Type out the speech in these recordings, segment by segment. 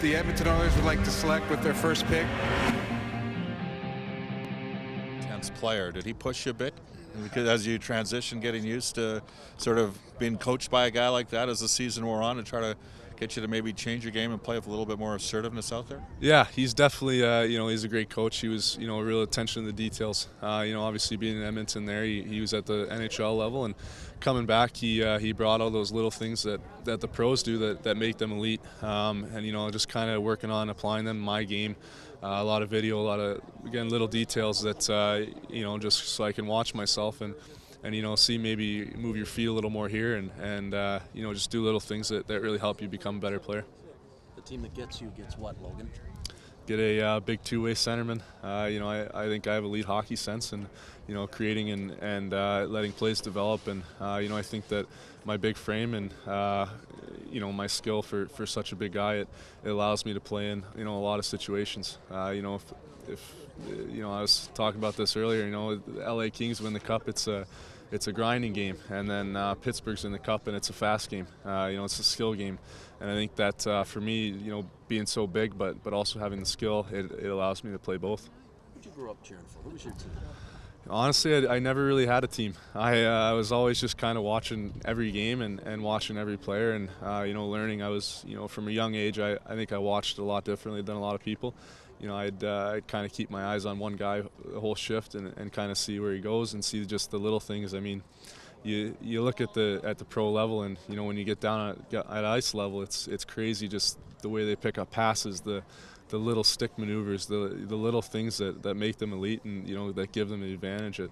the Edmonton Oilers would like to select with their first pick? Tense player. Did he push you a bit? Because as you transition, getting used to sort of being coached by a guy like that as the season wore on, and try to get you to maybe change your game and play with a little bit more assertiveness out there? Yeah, he's definitely, he's a great coach. He was, a real attention to the details. Obviously being in Edmonton there, he was at the NHL level, and coming back, he brought all those little things that the pros do that make them elite. Just kind of working on applying them in my game. A lot of video, a lot of, again, little details that, just so I can watch myself and see maybe move your feet a little more here and just do little things that really help you become a better player. The team that gets you gets what, Logan? Get a big two-way centerman. I think I have elite hockey sense and, creating and letting plays develop. And, I think that my big frame and, my skill for such a big guy, it allows me to play in, a lot of situations. If I was talking about this earlier, the LA Kings win the cup, it's a grinding game, and then Pittsburgh's in the cup and it's a fast game. It's a skill game, and I think that for me, being so big but also having the skill, it allows me to play both. Who'd you grow up cheering for? Who was your team? Honestly, I never really had a team. I was always just kind of watching every game and watching every player and learning. I was from a young age, I think I watched a lot differently than a lot of people. I'd kind of keep my eyes on one guy the whole shift and kind of see where he goes and see just the little things. I mean, you look at the pro level, and when you get down at ice level, it's crazy just the way they pick up passes, the little stick maneuvers, the little things that make them elite and that give them an advantage in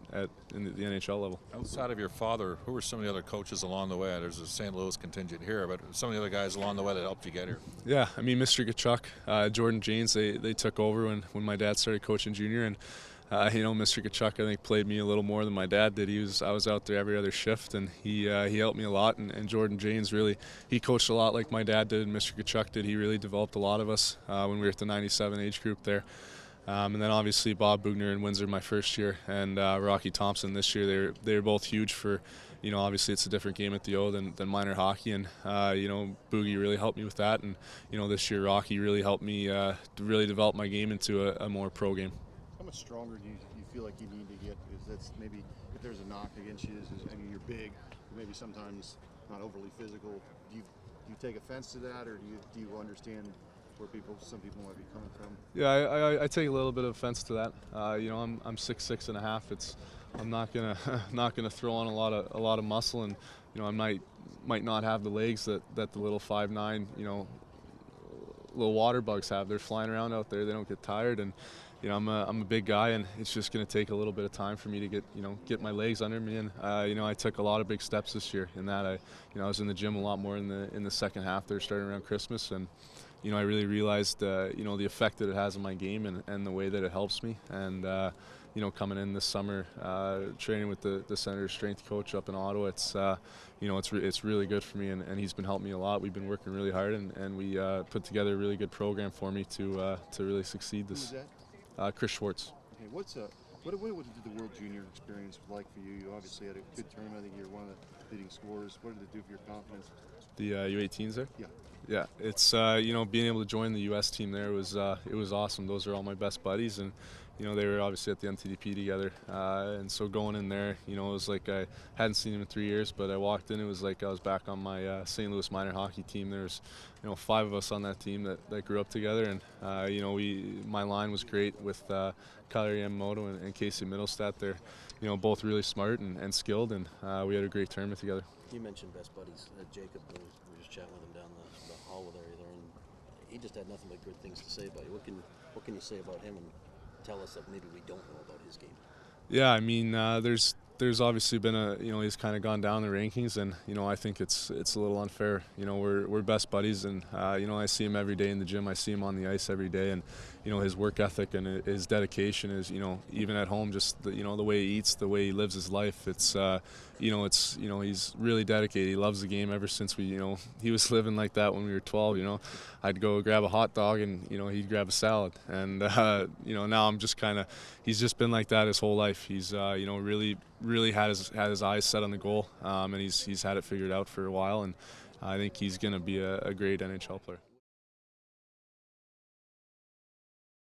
the NHL level. Outside of your father, who were some of the other coaches along the way? There's a St. Louis contingent here, but some of the other guys along the way that helped you get here. Yeah, I mean, Mr. Tkachuk, Jordan Janes, they took over when my dad started coaching junior, and Mr. Tkachuk, I think, played me a little more than my dad did. I was out there every other shift, and he helped me a lot. And Jordan Janes really, he coached a lot like my dad did, and Mr. Tkachuk did. He really developed a lot of us when we were at the '97 age group there. And then obviously Bob Bugner in Windsor my first year, and Rocky Thompson this year. They were both huge for, obviously it's a different game at the O than minor hockey, and Boogie really helped me with that. And this year Rocky really helped me really develop my game into a more pro game. How much stronger do you feel like you need to get? Because that's maybe if there's a knock against you, you're big, maybe sometimes not overly physical. Do you take offense to that, or do you understand where some people might be coming from? Yeah, I take a little bit of offense to that. I'm 6'6" and a half. I'm not gonna throw on a lot of muscle, and I might not have the legs that the little 5'9", little water bugs have. They're flying around out there. They don't get tired, and I'm a big guy, and it's just going to take a little bit of time for me to get my legs under me. And I took a lot of big steps this year in that. I was in the gym a lot more in the second half there, starting around Christmas, and I really realized the effect that it has on my game and the way that it helps me. And coming in this summer, training with the Senators strength coach up in Ottawa, it's really good for me, and he's been helping me a lot. We've been working really hard, and we put together a really good program for me to really succeed this. Who is that? Chris Schwartz. Okay, what did the World Junior experience like for you? You obviously had a good tournament. I think you're one of the leading scorers. What did it do for your confidence? The U18s there? Yeah. Yeah, it's being able to join the U.S. team there was awesome. Those are all my best buddies, and they were obviously at the NTDP together, and so going in there, it was like I hadn't seen him in 3 years, but I walked in, it was like I was back on my St. Louis minor hockey team. There's 5 of us on that team that grew up together, and my line was great with Kyler Yamamoto and Casey Middlestat. They're both really smart and skilled, and we had a great tournament together. You mentioned best buddies. Jacob, we were just chatting with him down the hall there, and he just had nothing but good things to say about you. What can you say about him and tell us that maybe we don't know about his game? Yeah, I mean, there's obviously been he's kind of gone down the rankings, and I think it's a little unfair. We're best buddies, and I see him every day in the gym. I see him on the ice every day, and his work ethic and his dedication is even at home, just the way he eats, the way he lives his life. It's he's really dedicated. He loves the game ever since he was living like that when we were 12. I'd go grab a hot dog, and he'd grab a salad, and now I'm just he's just been like that his whole life. He's really had his eyes set on the goal, and he's had it figured out for a while, and I think he's going to be a great NHL player.